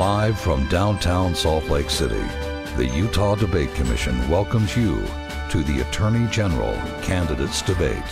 Live from downtown Salt Lake City, the Utah Debate Commission welcomes you to the Attorney General Candidates Debate.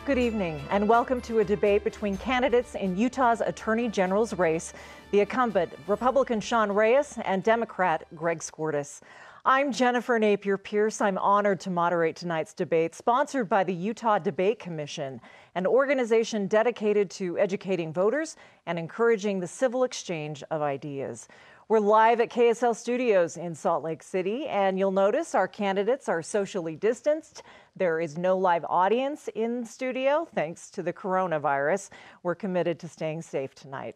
Good evening and welcome to a debate between candidates in Utah's Attorney General's race, the incumbent Republican Sean Reyes and Democrat Greg Skordas. I'm Jennifer Napier-Pearce. I'm honored to moderate tonight's debate, sponsored by the Utah Debate Commission, an organization dedicated to educating voters and encouraging the civil exchange of ideas. We're live at KSL Studios in Salt Lake City, and you'll notice our candidates are socially distanced. There is no live audience in the studio, thanks to the coronavirus. We're committed to staying safe tonight.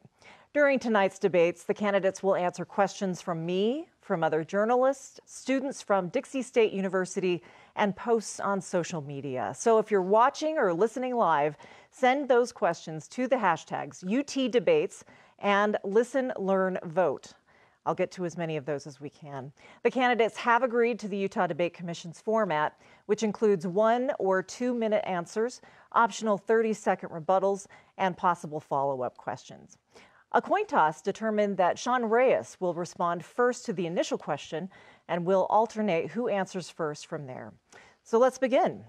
During tonight's debates, the candidates will answer questions from me, from other journalists, students from Dixie State University, and posts on social media. So if you're watching or listening live, send those questions to the hashtags UTDebates and Listen, Learn, Vote. I'll get to as many of those as we can. The candidates have agreed to the Utah Debate Commission's format, which includes 1 or 2 minute answers, optional 30-second rebuttals, and possible follow-up questions. A coin toss determined that Sean Reyes will respond first to the initial question, and will alternate who answers first from there. So let's begin.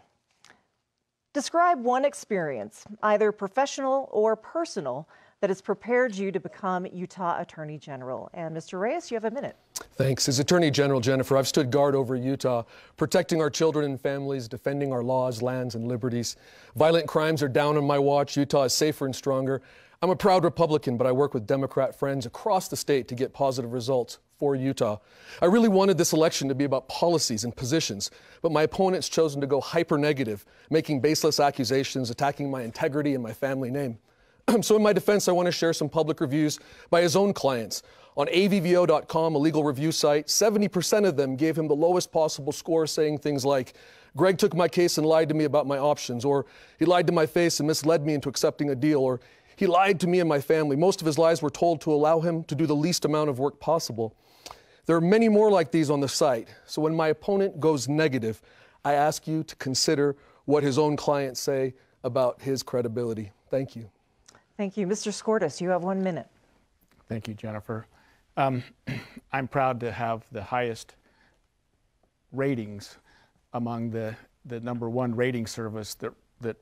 Describe one experience, either professional or personal, that has prepared you to become Utah Attorney General. And Mr. Reyes, you have a minute. Thanks. As Attorney General, Jennifer, I've stood guard over Utah, protecting our children and families, defending our laws, lands, and liberties. Violent crimes are down on my watch. Utah is safer and stronger. I'm a proud Republican, but I work with Democrat friends across the state to get positive results for Utah. I really wanted this election to be about policies and positions, but my opponent's chosen to go hyper-negative, making baseless accusations, attacking my integrity and my family name. So in my defense, I want to share some public reviews by his own clients. On avvo.com, a legal review site, 70% of them gave him the lowest possible score, saying things like, "Greg took my case and lied to me about my options," or "He lied to my face and misled me into accepting a deal," or "He lied to me and my family. Most of his lies were told to allow him to do the least amount of work possible." There are many more like these on the site. So when my opponent goes negative, I ask you to consider what his own clients say about his credibility. Thank you. Thank you. Mr. Skordas, you have 1 minute. Thank you, Jennifer. I'm proud to have the highest ratings among the #1 rating service that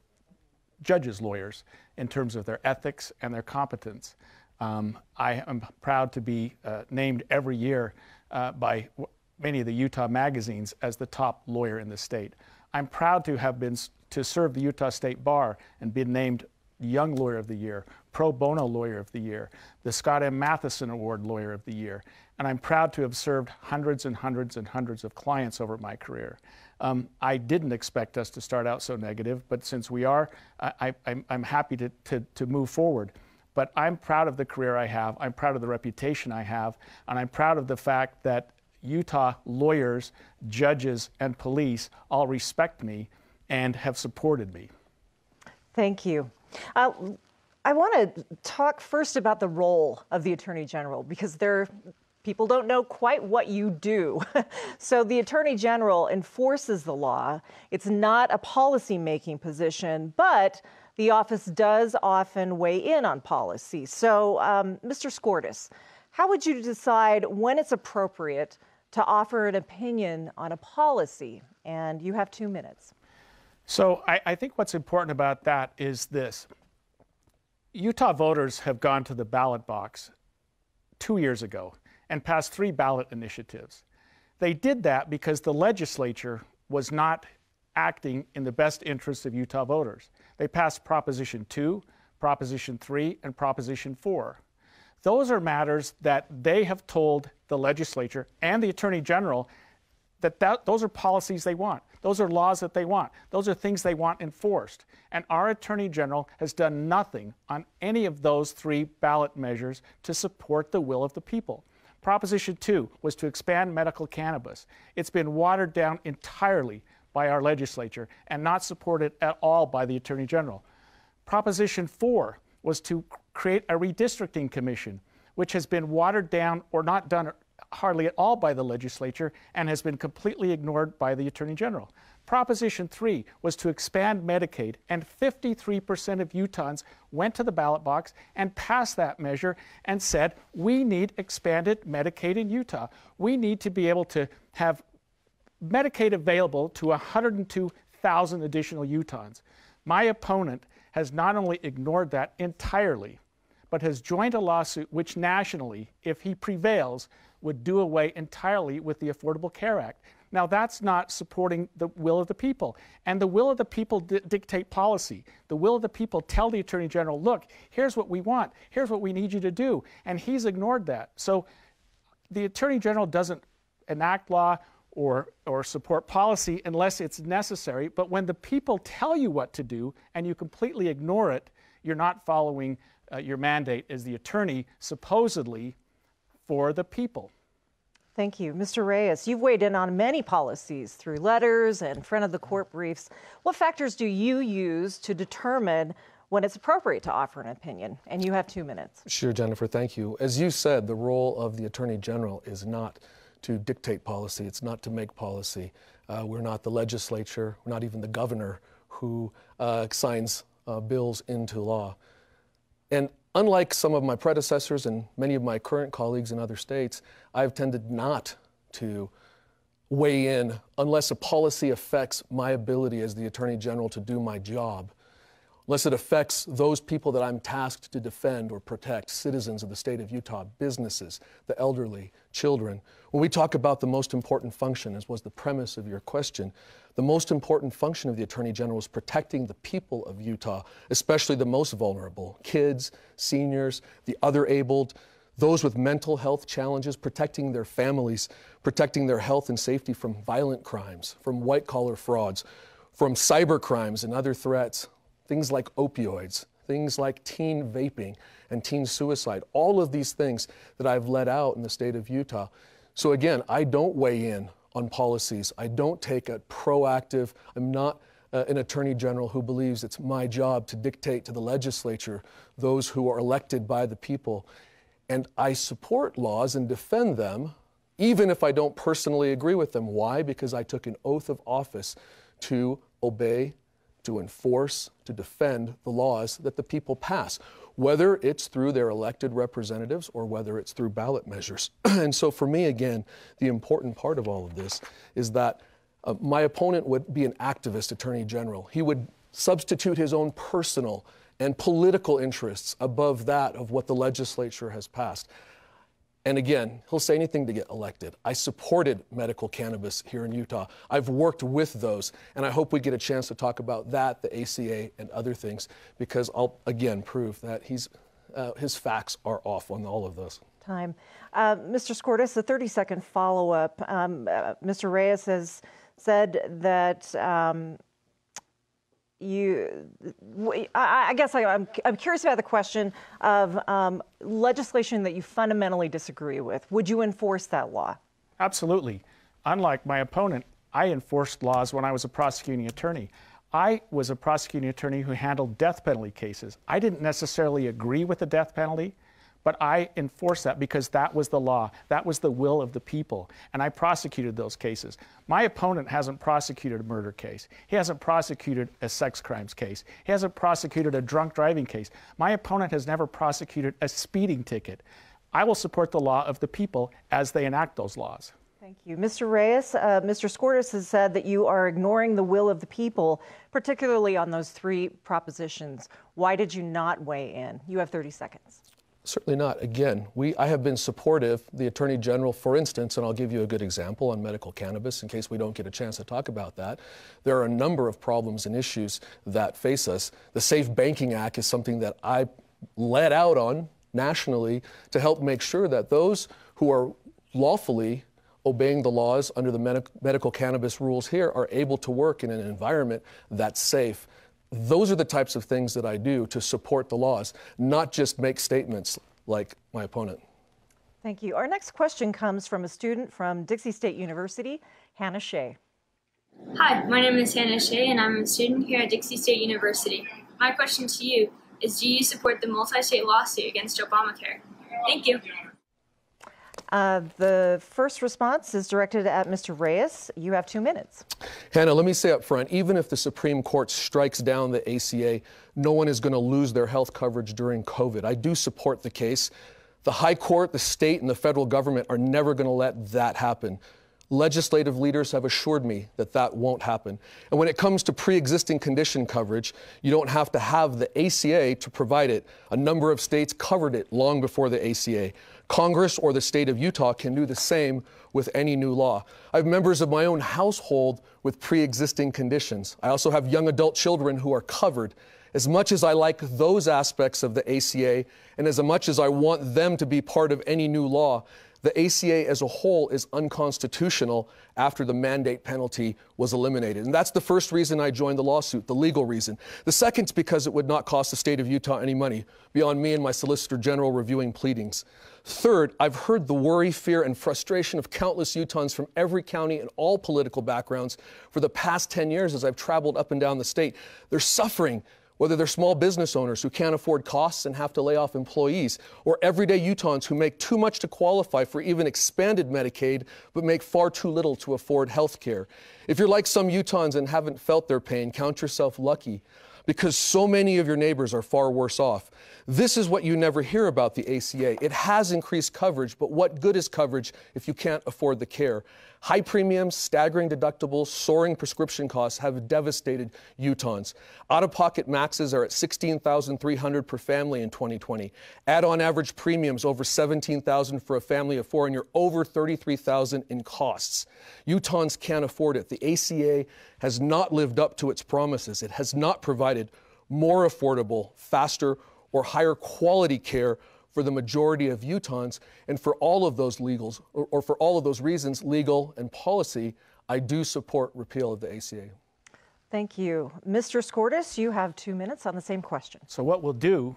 judges lawyers in terms of their ethics and their competence. I am proud to be named every year by many of the Utah magazines as the top lawyer in the state. I'm proud to have been to serve the Utah State Bar and been named Young Lawyer of the Year, Pro Bono Lawyer of the Year, the Scott M. Matheson Award Lawyer of the Year. And I'm proud to have served hundreds and hundreds and hundreds of clients over my career. I didn't expect us to start out so negative, but since we are, I'm happy to move forward. But I'm proud of the career I have, I'm proud of the reputation I have, and I'm proud of the fact that Utah lawyers, judges, and police all respect me and have supported me. Thank you. I want to talk first about the role of the Attorney General, because people don't know quite what you do. So the Attorney General enforces the law. It's not a policy-making position, but the office does often weigh in on policy. So, Mr. Skordas, how would you decide when it's appropriate to offer an opinion on a policy? And you have 2 minutes. So I think what's important about that is this. Utah voters have gone to the ballot box 2 years ago and passed 3 ballot initiatives. They did that because the legislature was not acting in the best interests of Utah voters. They passed Proposition 2, Proposition 3, and Proposition 4. Those are matters that they have told the legislature and the Attorney General that those are policies they want. Those are laws that they want. Those are things they want enforced. And our Attorney General has done nothing on any of those 3 ballot measures to support the will of the people. Proposition 2 was to expand medical cannabis. It's been watered down entirely by our legislature and not supported at all by the Attorney General. Proposition 4 was to create a redistricting commission, which has been watered down or not done hardly at all by the legislature and has been completely ignored by the Attorney General. Proposition 3 was to expand Medicaid, and 53% of Utahns went to the ballot box and passed that measure and said, we need expanded Medicaid in Utah. We need to be able to have Medicaid available to 102,000 additional Utahns. My opponent has not only ignored that entirely, but has joined a lawsuit which nationally, if he prevails, would do away entirely with the Affordable Care Act. Now, that's not supporting the will of the people. And the will of the people dictate policy. The will of the people tell the Attorney General, look, here's what we want. Here's what we need you to do. And he's ignored that. So the Attorney General doesn't enact law or support policy unless it's necessary. But when the people tell you what to do and you completely ignore it, you're not following your mandate as the attorney, supposedly for the people. Thank you. Mr. Reyes, you've weighed in on many policies through letters and front of the court briefs. What factors do you use to determine when it's appropriate to offer an opinion? And you have 2 minutes. Sure, Jennifer, thank you. As you said, the role of the Attorney General is not to dictate policy. It's not to make policy. We're not the legislature. We're not even the governor who signs bills into law. And unlike some of my predecessors and many of my current colleagues in other states, I've tended not to weigh in unless a policy affects my ability as the Attorney General to do my job, unless it affects those people that I'm tasked to defend or protect, citizens of the state of Utah, businesses, the elderly, children. When we talk about the most important function, as was the premise of your question, the most important function of the Attorney General is protecting the people of Utah, especially the most vulnerable, kids, seniors, the other abled, those with mental health challenges, protecting their families, protecting their health and safety from violent crimes, from white-collar frauds, from cyber crimes and other threats, things like opioids, things like teen vaping and teen suicide, all of these things that I've let out in the state of Utah. So again, I don't weigh in on policies. I don't take a proactive, I'm not an Attorney General who believes it's my job to dictate to the legislature, those who are elected by the people. And I support laws and defend them, even if I don't personally agree with them. Why? Because I took an oath of office to obey, to enforce, to defend the laws that the people pass, whether it's through their elected representatives or whether it's through ballot measures. And so for me, again, the important part of all of this is that my opponent would be an activist Attorney General. He would substitute his own personal and political interests above that of what the legislature has passed. And again, he'll say anything to get elected. I supported medical cannabis here in Utah. I've worked with those, and I hope we get a chance to talk about that, the ACA, and other things, because I'll, again, prove that his facts are off on all of those. Time. Mr. Skordas, the 30-second follow-up. Mr. Reyes has said that I guess I'm curious about the question of legislation that you fundamentally disagree with. Would you enforce that law? Absolutely. Unlike my opponent, I enforced laws when I was a prosecuting attorney. I was a prosecuting attorney who handled death penalty cases. I didn't necessarily agree with the death penalty, but I enforced that because that was the law. That was the will of the people, and I prosecuted those cases. My opponent hasn't prosecuted a murder case. He hasn't prosecuted a sex crimes case. He hasn't prosecuted a drunk driving case. My opponent has never prosecuted a speeding ticket. I will support the law of the people as they enact those laws. Thank you. Mr. Reyes, Mr. Skordas has said that you are ignoring the will of the people, particularly on those 3 propositions. Why did you not weigh in? You have 30 seconds. Certainly not. Again, I have been supportive, the Attorney General, for instance, and I'll give you a good example on medical cannabis in case we don't get a chance to talk about that. There are a number of problems and issues that face us. The Safe Banking Act is something that I led out on nationally to help make sure that those who are lawfully obeying the laws under the medical cannabis rules here are able to work in an environment that's safe. Those are the types of things that I do to support the laws, not just make statements like my opponent. Thank you. Our next question comes from a student from Dixie State University, Hannah Shea. Hi, my name is Hannah Shea, and I'm a student here at Dixie State University. My question to you is, do you support the multi-state lawsuit against Obamacare? Thank you. The first response is directed at Mr. Reyes. You have 2 minutes. Hannah, let me say up front, even if the Supreme Court strikes down the ACA, no one is going to lose their health coverage during COVID. I do support the case. The High Court, the state, and the federal government are never going to let that happen. Legislative leaders have assured me that that won't happen. And when it comes to pre-existing condition coverage, you don't have to have the ACA to provide it. A number of states covered it long before the ACA. Congress or the state of Utah can do the same with any new law. I have members of my own household with pre-existing conditions. I also have young adult children who are covered. As much as I like those aspects of the ACA, and as much as I want them to be part of any new law, the ACA as a whole is unconstitutional after the mandate penalty was eliminated. And that's the first reason I joined the lawsuit, the legal reason. The second is because it would not cost the state of Utah any money, beyond me and my Solicitor General reviewing pleadings. Third, I've heard the worry, fear, and frustration of countless Utahns from every county and all political backgrounds for the past 10 years as I've traveled up and down the state. They're suffering, whether they're small business owners who can't afford costs and have to lay off employees, or everyday Utahns who make too much to qualify for even expanded Medicaid, but make far too little to afford health care. If you're like some Utahns and haven't felt their pain, count yourself lucky, because so many of your neighbors are far worse off. This is what you never hear about the ACA. It has increased coverage, but what good is coverage if you can't afford the care? High premiums, staggering deductibles, soaring prescription costs have devastated Utahns. Out-of-pocket maxes are at $16,300 per family in 2020. Add-on average premiums over $17,000 for a family of 4, and you're over $33,000 in costs. Utahns can't afford it. The ACA has not lived up to its promises. It has not provided more affordable, faster, or higher quality care for the majority of Utahns. And for all of those for all of those reasons, legal and policy, I do support repeal of the ACA. Thank you. Mr. Skordas, you have 2 minutes on the same question. So what we'll do,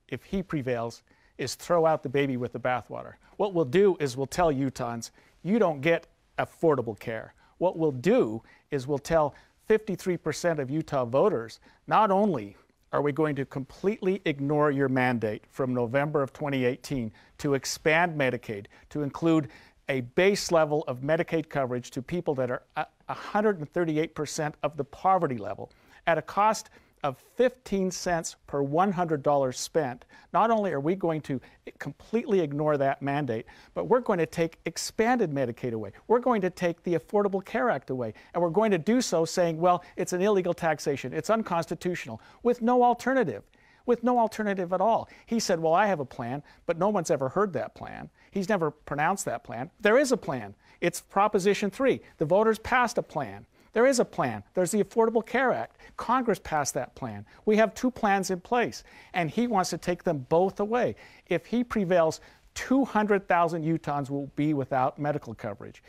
if he prevails, is throw out the baby with the bathwater. What we'll do is we'll tell Utahns, you don't get affordable care. What we'll do is we'll tell 53% of Utah voters, not only are we going to completely ignore your mandate from November of 2018 to expand Medicaid, to include a base level of Medicaid coverage to people that are 138% of the poverty level at a cost of 15 cents per $100 spent. Not only are we going to completely ignore that mandate, but we're going to take expanded Medicaid away. We're going to take the Affordable Care Act away, and we're going to do so saying, well, it's an illegal taxation, it's unconstitutional, with no alternative. With no alternative at all. He said, well, I have a plan, but no one's ever heard that plan. He's never pronounced that plan. There is a plan. It's Proposition 3. The voters passed a plan. There is a plan. There's the Affordable Care Act. Congress passed that plan. We have 2 plans in place, and he wants to take them both away. If he prevails, 200,000 Utahns will be without medical coverage.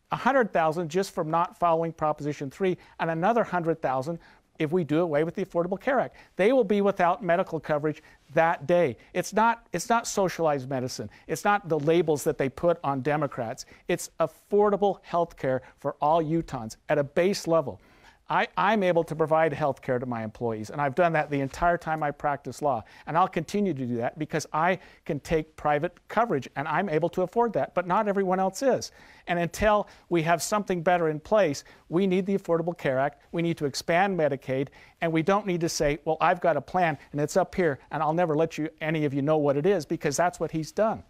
100,000 just from not following Proposition 3, and another 100,000 if we do away with the Affordable Care Act. They will be without medical coverage that day. It's not socialized medicine. It's not the labels that they put on Democrats. It's affordable health care for all Utahns at a base level. I'm able to provide health care to my employees, and I've done that the entire time I practice law, and I'll continue to do that because I can take private coverage, and I'm able to afford that, but not everyone else is. And until we have something better in place, we need the Affordable Care Act, we need to expand Medicaid, and we don't need to say, well, I've got a plan, and it's up here, and I'll never let any of you know what it is, because that's what he's done.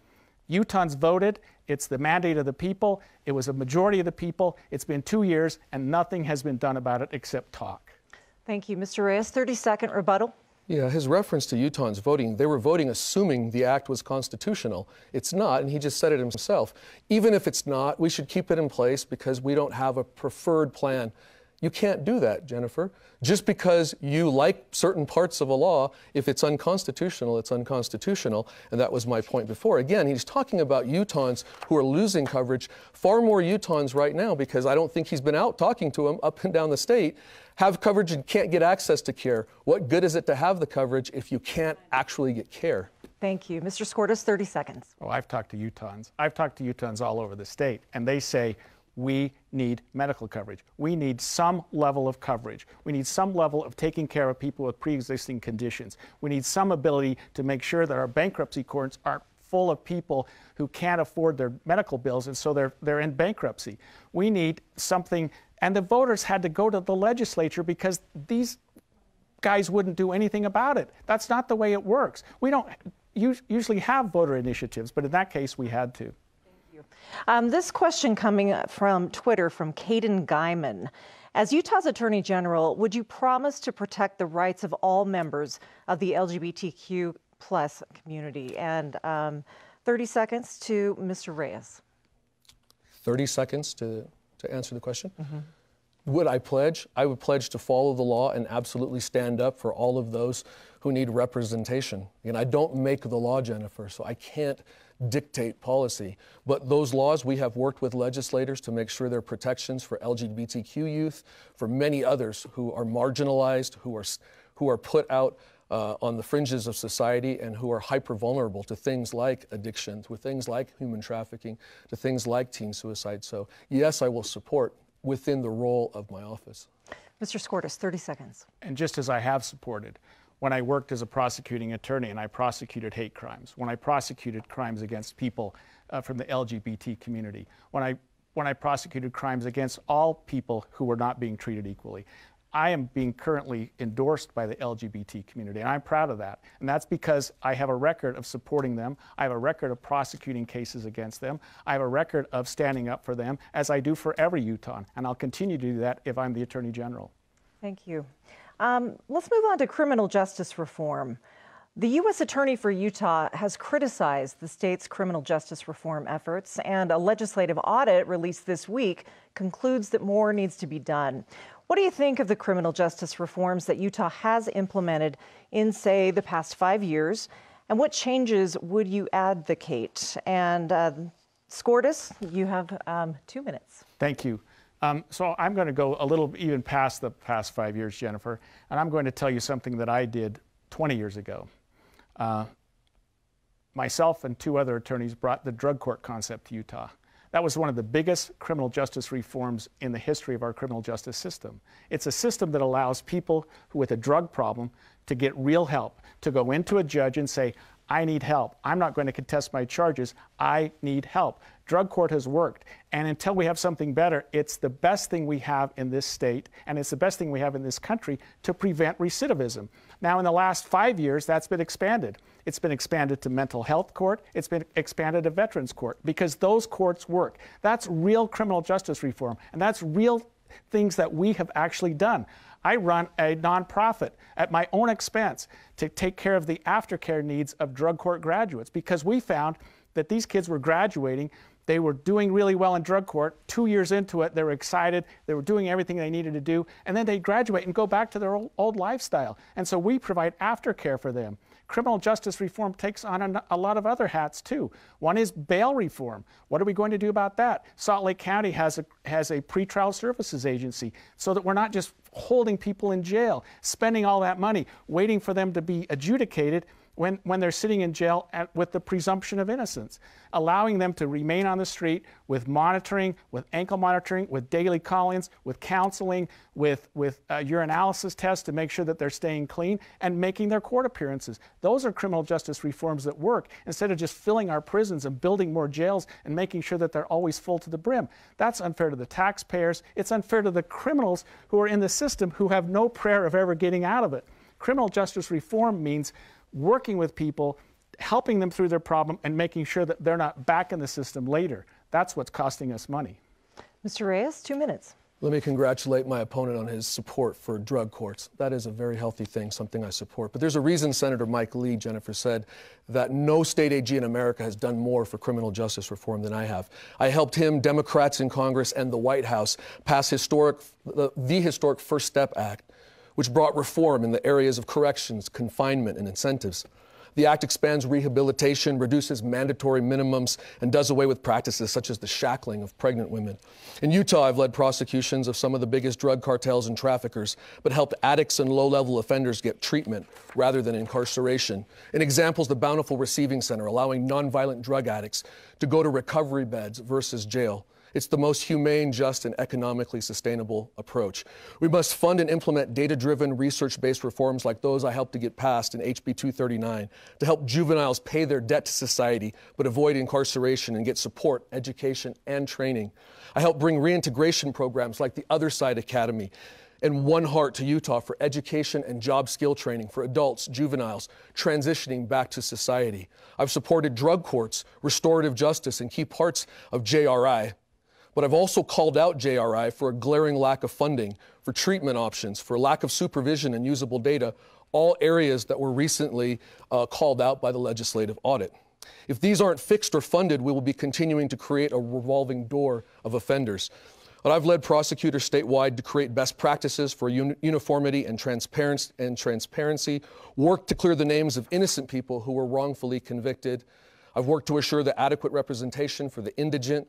Utahns voted. It's the mandate of the people. It was a majority of the people. It's been 2 years, and nothing has been done about it except talk. Thank you, Mr. Reyes. 30-second rebuttal. Yeah, his reference to Utahns voting, they were voting assuming the act was constitutional. It's not, and he just said it himself. Even if it's not, we should keep it in place because we don't have a preferred plan. You can't do that, Jennifer. Just because you like certain parts of a law, if it's unconstitutional, it's unconstitutional. And that was my point before. Again, he's talking about Utahns who are losing coverage. Far more Utahns right now, because I don't think he's been out talking to them up and down the state, have coverage and can't get access to care. What good is it to have the coverage if you can't actually get care? Thank you. Mr. Skordas, 30 seconds. Oh, I've talked to Utahns. I've talked to Utahns all over the state, and they say, we need medical coverage. We need some level of coverage. We need some level of taking care of people with pre-existing conditions. We need some ability to make sure that our bankruptcy courts aren't full of people who can't afford their medical bills, and so they're in bankruptcy. We need something, and the voters had to go to the legislature because these guys wouldn't do anything about it. That's not the way it works. We don't usually have voter initiatives, but in that case, we had to. This question coming from Twitter from Caden Guyman. As Utah's Attorney General, would you promise to protect the rights of all members of the LGBTQ plus community? And 30 seconds to Mr. Reyes. 30 seconds to answer the question? Would I pledge? I would pledge to follow the law and absolutely stand up for all of those who need representation. And I don't make the law, Jennifer, so I can't dictate policy. But those laws, we have worked with legislators to make sure there are protections for LGBTQ youth, for many others who are marginalized, who are put out on the fringes of society, and who are hyper vulnerable to things like addiction, to things like human trafficking, to things like teen suicide. So yes, I will support within the role of my office. Mr. Skordas, 30 seconds. And just as I have supported, when I worked as a prosecuting attorney and I prosecuted hate crimes, when I prosecuted crimes against people from the LGBT community, when I prosecuted crimes against all people who were not being treated equally, I am being currently endorsed by the LGBT community, and I'm proud of that. And that's because I have a record of supporting them. I have a record of prosecuting cases against them. I have a record of standing up for them, as I do for every Utahn, and I'll continue to do that if I'm the Attorney General. Thank you. Let's move on to criminal justice reform. The U.S. Attorney for Utah has criticized the state's criminal justice reform efforts, and a legislative audit released this week concludes that more needs to be done. What do you think of the criminal justice reforms that Utah has implemented in, say, the past 5 years? And what changes would you advocate? And Skordas, you have 2 minutes. Thank you. So I'm going to go a little even past the past 5 years, Jennifer, and I'm going to tell you something that I did 20 years ago. Myself and 2 other attorneys brought the drug court concept to Utah. That was one of the biggest criminal justice reforms in the history of our criminal justice system. It's a system that allows people who with a drug problem to get real help, to go into a judge and say, I need help. I'm not going to contest my charges. I need help. Drug court has worked. And until we have something better, it's the best thing we have in this state, and it's the best thing we have in this country to prevent recidivism. Now, in the last 5 years, that's been expanded. It's been expanded to mental health court. It's been expanded to veterans court because those courts work. That's real criminal justice reform, and that's real things that we have actually done. I run a nonprofit at my own expense to take care of the aftercare needs of drug court graduates because we found that these kids were graduating. They were doing really well in drug court. 2 years into it, they were excited. They were doing everything they needed to do. And then they graduate and go back to their old lifestyle. And so we provide aftercare for them. Criminal justice reform takes on a lot of other hats too. One is bail reform. What are we going to do about that? Salt Lake County has a pretrial services agency so that we're not just holding people in jail, spending all that money, waiting for them to be adjudicated when they're sitting in jail with the presumption of innocence, allowing them to remain on the street with monitoring, with ankle monitoring, with daily call-ins, with counseling, with urinalysis tests to make sure that they're staying clean, and making their court appearances. Those are criminal justice reforms that work, instead of just filling our prisons and building more jails and making sure that they're always full to the brim. That's unfair to the taxpayers. It's unfair to the criminals who are in the system who have no prayer of ever getting out of it. Criminal justice reform means working with people, helping them through their problem, and making sure that they're not back in the system later. That's what's costing us money. Mr. Reyes, 2 minutes. Let me congratulate my opponent on his support for drug courts. That is a very healthy thing, something I support. But there's a reason Senator Mike Lee, Jennifer, said that no state AG in America has done more for criminal justice reform than I have. I helped him, Democrats in Congress, and the White House pass the historic First Step Act, which brought reform in the areas of corrections, confinement, and incentives. The act expands rehabilitation, reduces mandatory minimums, and does away with practices such as the shackling of pregnant women. In Utah, I've led prosecutions of some of the biggest drug cartels and traffickers, but helped addicts and low-level offenders get treatment rather than incarceration. An example is the Bountiful Receiving Center, allowing nonviolent drug addicts to go to recovery beds versus jail. It's the most humane, just, and economically sustainable approach. We must fund and implement data-driven, research-based reforms like those I helped to get passed in HB 239 to help juveniles pay their debt to society but avoid incarceration and get support, education, and training. I helped bring reintegration programs like the Other Side Academy and One Heart to Utah for education and job skill training for adults, juveniles, transitioning back to society. I've supported drug courts, restorative justice, and key parts of JRI. But I've also called out JRI for a glaring lack of funding, for treatment options, for lack of supervision and usable data, all areas that were recently called out by the legislative audit. If these aren't fixed or funded, we will be continuing to create a revolving door of offenders. But I've led prosecutors statewide to create best practices for uniformity and transparency, worked to clear the names of innocent people who were wrongfully convicted. I've worked to assure the adequate representation for the indigent.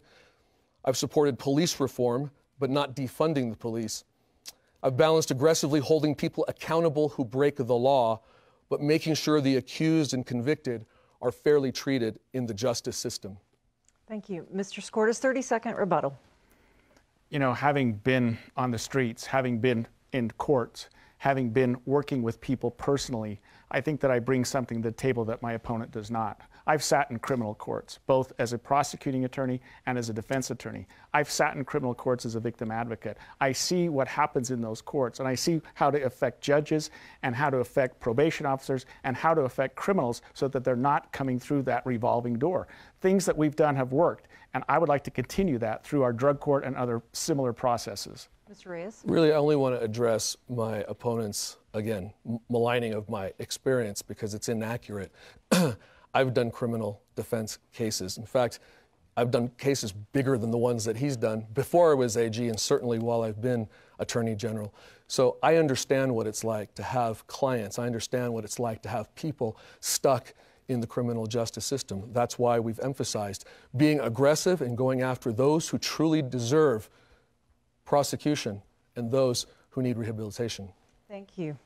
I've supported police reform, but not defunding the police. I've balanced aggressively holding people accountable who break the law, but making sure the accused and convicted are fairly treated in the justice system. Thank you. Mr. Skordas, 30-second rebuttal. You know, having been on the streets, having been in courts, having been working with people personally, I think that I bring something to the table that my opponent does not. I've sat in criminal courts, both as a prosecuting attorney and as a defense attorney. I've sat in criminal courts as a victim advocate. I see what happens in those courts, and I see how to affect judges and how to affect probation officers and how to affect criminals so that they're not coming through that revolving door. Things that we've done have worked, and I would like to continue that through our drug court and other similar processes. Mr. Reyes? Really, I only want to address my opponent's, again, maligning of my experience because it's inaccurate. I've done criminal defense cases. In fact, I've done cases bigger than the ones that he's done before I was AG and certainly while I've been Attorney General. So I understand what it's like to have clients. I understand what it's like to have people stuck in the criminal justice system. That's why we've emphasized being aggressive and going after those who truly deserve prosecution and those who need rehabilitation. Thank you.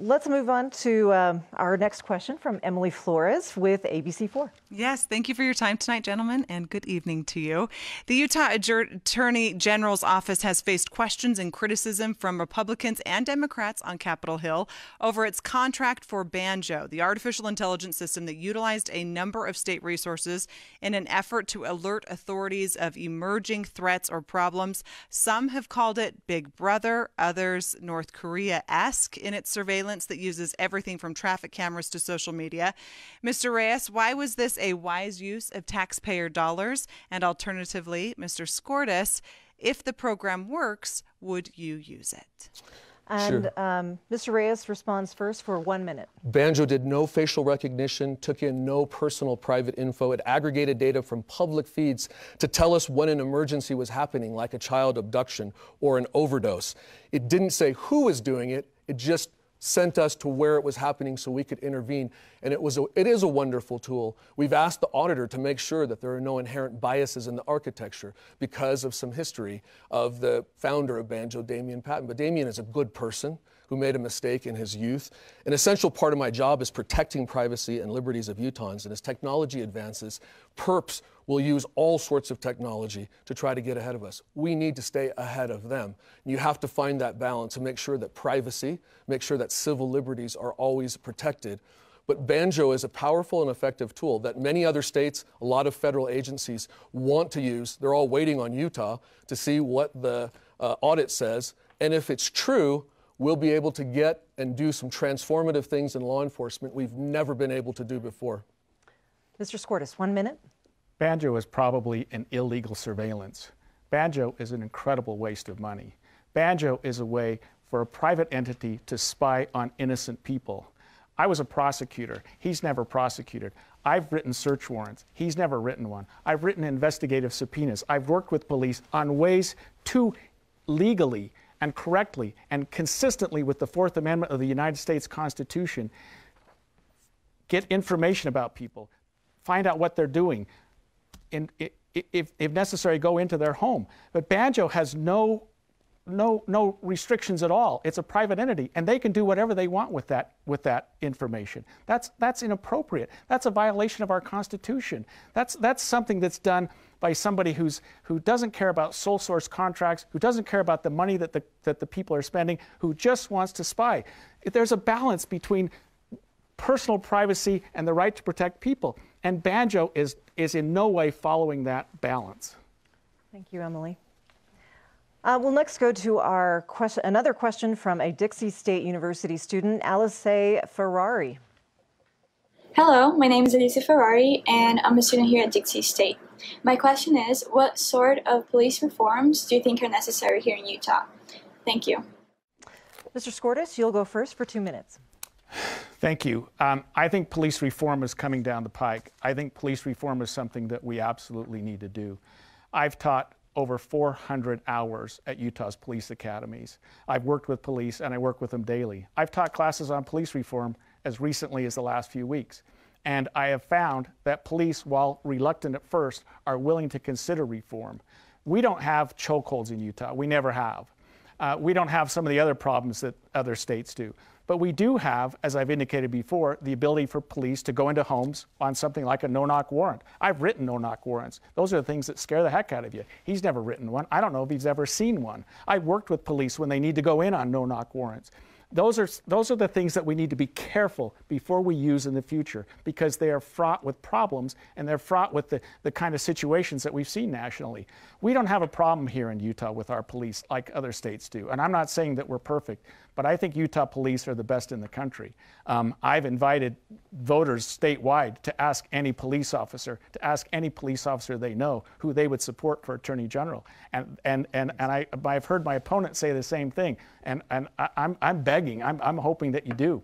Let's move on to our next question from Emily Flores with ABC4. Yes, thank you for your time tonight, gentlemen, and good evening to you. The Utah Attorney General's office has faced questions and criticism from Republicans and Democrats on Capitol Hill over its contract for Banjo, the artificial intelligence system that utilized a number of state resources in an effort to alert authorities of emerging threats or problems. Some have called it Big Brother, others North Korea-esque in its surveillance that uses everything from traffic cameras to social media. Mr. Reyes, why was this a wise use of taxpayer dollars? And alternatively, Mr. Skordas, if the program works, would you use it? And Sure. Mr. Reyes responds first for 1 minute. Banjo did no facial recognition, took in no personal private info. It aggregated data from public feeds to tell us when an emergency was happening, like a child abduction or an overdose. It didn't say who was doing it. It just sent us to where it was happening so we could intervene. And it is a wonderful tool. We've asked the auditor to make sure that there are no inherent biases in the architecture because of some history of the founder of Banjo, Damian Patton. But Damian is a good person who made a mistake in his youth. An essential part of my job is protecting privacy and liberties of Utahns. And as technology advances, perps will use all sorts of technology to try to get ahead of us. We need to stay ahead of them. You have to find that balance and make sure that privacy, make sure that civil liberties are always protected. But Banjo is a powerful and effective tool that many other states, a lot of federal agencies want to use. They're all waiting on Utah to see what the audit says. And if it's true, we'll be able to get and do some transformative things in law enforcement we've never been able to do before. Mr. Skordas, 1 minute. Banjo is probably an illegal surveillance. Banjo is an incredible waste of money. Banjo is a way for a private entity to spy on innocent people. I was a prosecutor. He's never prosecuted. I've written search warrants. He's never written one. I've written investigative subpoenas. I've worked with police on ways to legally and correctly and consistently with the Fourth Amendment of the United States Constitution get information about people, find out what they're doing, and if necessary, go into their home. But Banjo has no no restrictions at all. It's a private entity, and they can do whatever they want with that information. That's inappropriate. That's a violation of our Constitution. That's something that's done by somebody who doesn't care about sole source contracts, who doesn't care about the money that the people are spending, who just wants to spy. There's a balance between personal privacy and the right to protect people, and Banjo is in no way following that balance. Thank you, Emily. We'll next go to our another question from a Dixie State University student, Alice Ferrari. Hello, my name is Alice Ferrari, and I'm a student here at Dixie State. My question is, what sort of police reforms do you think are necessary here in Utah? Thank you. Mr. Skordas, you'll go first for 2 minutes. Thank you. I think police reform is coming down the pike. I think police reform is something that we absolutely need to do. I've taught over 400 hours at Utah's police academies. I've worked with police, and I work with them daily. I've taught classes on police reform as recently as the last few weeks. And I have found that police, while reluctant at first, are willing to consider reform. We don't have chokeholds in Utah. We never have. We don't have some of the other problems that other states do. But we do have, as I've indicated before, the ability for police to go into homes on something like a no-knock warrant. I've written no-knock warrants. Those are the things that scare the heck out of you. He's never written one. I don't know if he's ever seen one. I've worked with police when they need to go in on no-knock warrants. Those are the things that we need to be careful before we use in the future, because they are fraught with problems, and they're fraught with the kind of situations that we've seen nationally. We don't have a problem here in Utah with our police like other states do. And I'm not saying that we're perfect, but I think Utah police are the best in the country. I've invited voters statewide to ask any police officer they know who they would support for Attorney General. And I've heard my opponent say the same thing. And I'm begging, I'm hoping that you do.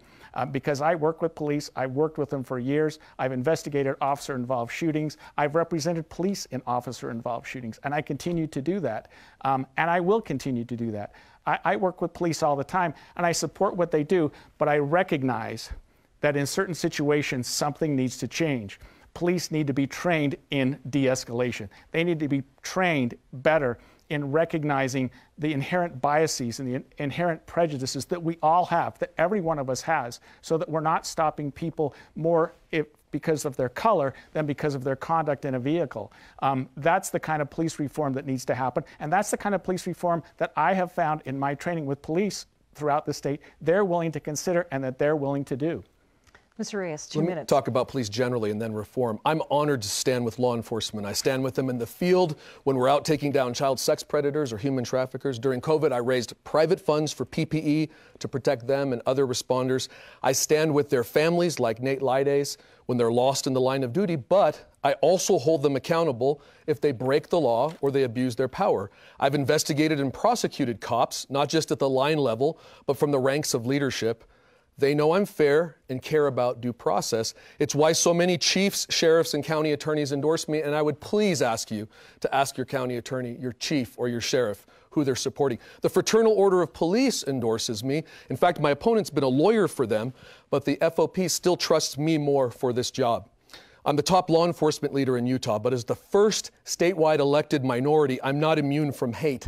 Because I work with police, I've worked with them for years, I've investigated officer-involved shootings, I've represented police in officer-involved shootings, and I continue to do that. And I will continue to do that. I work with police all the time, and I support what they do, but I recognize that in certain situations, something needs to change. Police need to be trained in de-escalation. They need to be trained better in recognizing the inherent biases and the inherent prejudices that we all have, that every one of us has, so that we're not stopping people more because of their color than because of their conduct in a vehicle. That's the kind of police reform that needs to happen, and that's the kind of police reform that I have found in my training with police throughout the state they're willing to consider and that they're willing to do. Mr. Reyes, 2 minutes. Let me talk about police generally and then reform. I'm honored to stand with law enforcement. I stand with them in the field when we're out taking down child sex predators or human traffickers. During COVID, I raised private funds for PPE to protect them and other responders. I stand with their families, like Nate Lydes, when they're lost in the line of duty, but I also hold them accountable if they break the law or they abuse their power. I've investigated and prosecuted cops, not just at the line level, but from the ranks of leadership. They know I'm fair and care about due process. It's why so many chiefs, sheriffs, and county attorneys endorse me, and I would please ask you to ask your county attorney, your chief, or your sheriff who they're supporting. The Fraternal Order of Police endorses me. In fact, my opponent's been a lawyer for them, but the FOP still trusts me more for this job. I'm the top law enforcement leader in Utah, but as the first statewide elected minority, I'm not immune from hate.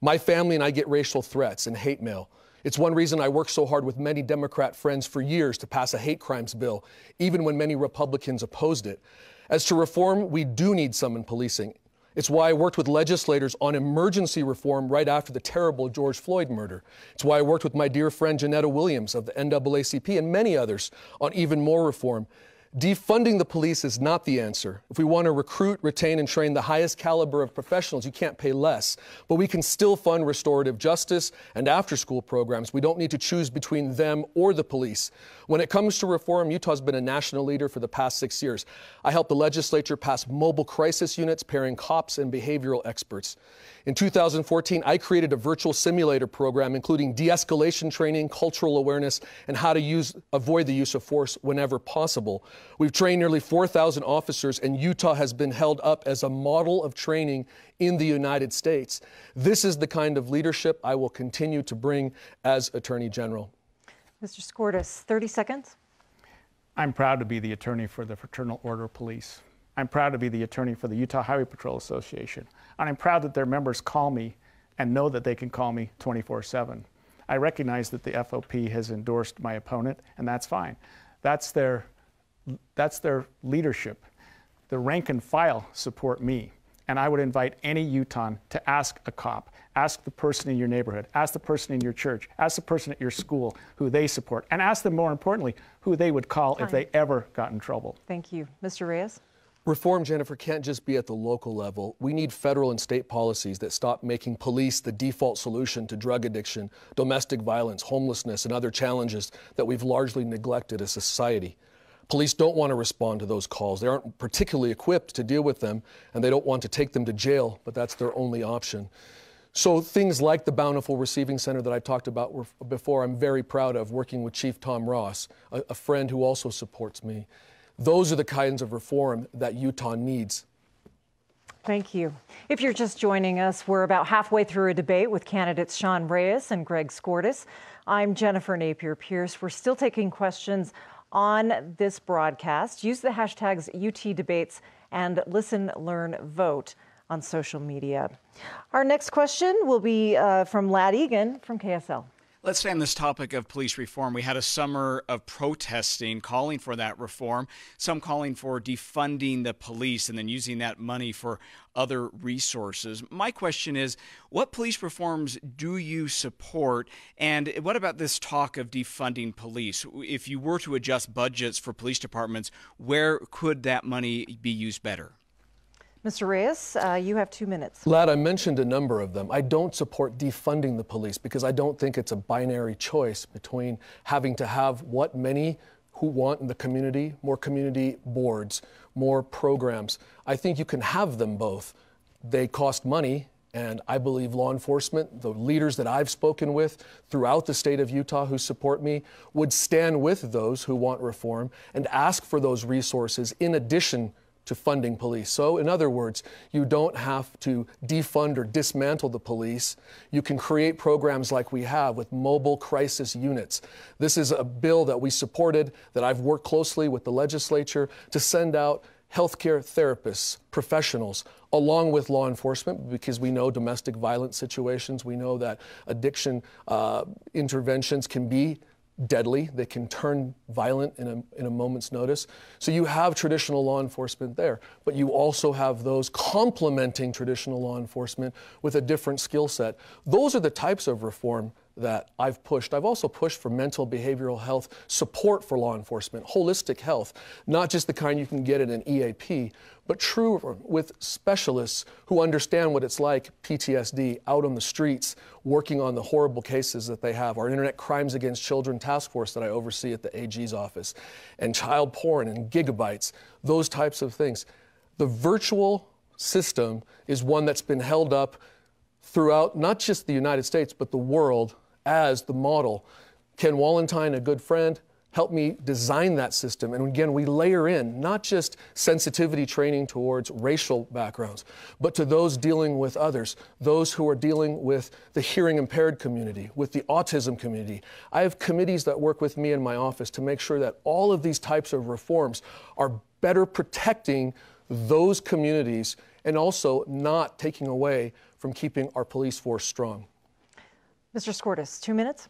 My family and I get racial threats and hate mail. It's one reason I worked so hard with many Democrat friends for years to pass a hate crimes bill, even when many Republicans opposed it. As to reform, we do need some in policing. It's why I worked with legislators on emergency reform right after the terrible George Floyd murder. It's why I worked with my dear friend Janetta Williams of the NAACP and many others on even more reform. Defunding the police is not the answer. If we want to recruit, retain, and train the highest caliber of professionals, you can't pay less. But we can still fund restorative justice and after-school programs. We don't need to choose between them or the police. When it comes to reform, Utah's been a national leader for the past 6 years. I helped the legislature pass mobile crisis units pairing cops and behavioral experts. In 2014, I created a virtual simulator program including de-escalation training, cultural awareness, and how to avoid the use of force whenever possible. We've trained nearly 4,000 officers, and Utah has been held up as a model of training in the United States. This is the kind of leadership I will continue to bring as Attorney General. Mr. Skordas, 30 seconds. I'm proud to be the attorney for the Fraternal Order of Police. I'm proud to be the attorney for the Utah Highway Patrol Association. And I'm proud that their members call me and know that they can call me 24/7. I recognize that the FOP has endorsed my opponent, and that's fine. That's their leadership. The rank and file support me. And I would invite any Utahn to ask a cop, ask the person in your neighborhood, ask the person in your church, ask the person at your school who they support, and ask them, more importantly, who they would call if they ever got in trouble. Thank you. Mr. Reyes? Reform, Jennifer, can't just be at the local level. We need federal and state policies that stop making police the default solution to drug addiction, domestic violence, homelessness, and other challenges that we've largely neglected as a society. Police don't want to respond to those calls. They aren't particularly equipped to deal with them, and they don't want to take them to jail, but that's their only option. So things like the Bountiful Receiving Center that I talked about before, I'm very proud of, working with Chief Tom Ross, a friend who also supports me. Those are the kinds of reform that Utah needs. Thank you. If you're just joining us, we're about halfway through a debate with candidates Sean Reyes and Greg Skordas. I'm Jennifer Napier-Pearce. We're still taking questions on this broadcast. Use the hashtags UTDebates and Listen, Learn, Vote on social media. Our next question will be from Lad Egan from KSL. Let's stay on this topic of police reform. We had a summer of protesting calling for that reform, some calling for defunding the police and then using that money for other resources. My question is, what police reforms do you support? And what about this talk of defunding police? If you were to adjust budgets for police departments, where could that money be used better? Mr. Reyes, you have 2 minutes. Lad, I mentioned a number of them. I don't support defunding the police because I don't think it's a binary choice between having to have what many who want in the community, more community boards, more programs. I think you can have them both. They cost money, and I believe law enforcement, the leaders that I've spoken with throughout the state of Utah who support me, would stand with those who want reform and ask for those resources in addition to funding police. So in other words, you don't have to defund or dismantle the police. You can create programs like we have with mobile crisis units. This is a bill that we supported, that I've worked closely with the legislature to send out healthcare therapists, professionals, along with law enforcement, because we know domestic violence situations, we know that addiction interventions can be deadly. They can turn violent in a moment's notice. So you have traditional law enforcement there, but you also have those complementing traditional law enforcement with a different skill set. Those are the types of reform that I've pushed. I've also pushed for mental behavioral health support for law enforcement, holistic health, not just the kind you can get in an EAP, but true with specialists who understand what it's like, PTSD, out on the streets, working on the horrible cases that they have. Our Internet Crimes Against Children Task Force that I oversee at the AG's office, and child porn and gigabytes, those types of things. The virtual system is one that's been held up throughout not just the United States, but the world as the model. Ken Wallentyne, a good friend, helped me design that system. And again, we layer in not just sensitivity training towards racial backgrounds, but to those dealing with others, those who are dealing with the hearing impaired community, with the autism community. I have committees that work with me in my office to make sure that all of these types of reforms are better protecting those communities and also not taking away from keeping our police force strong. Mr. Skordas, 2 minutes.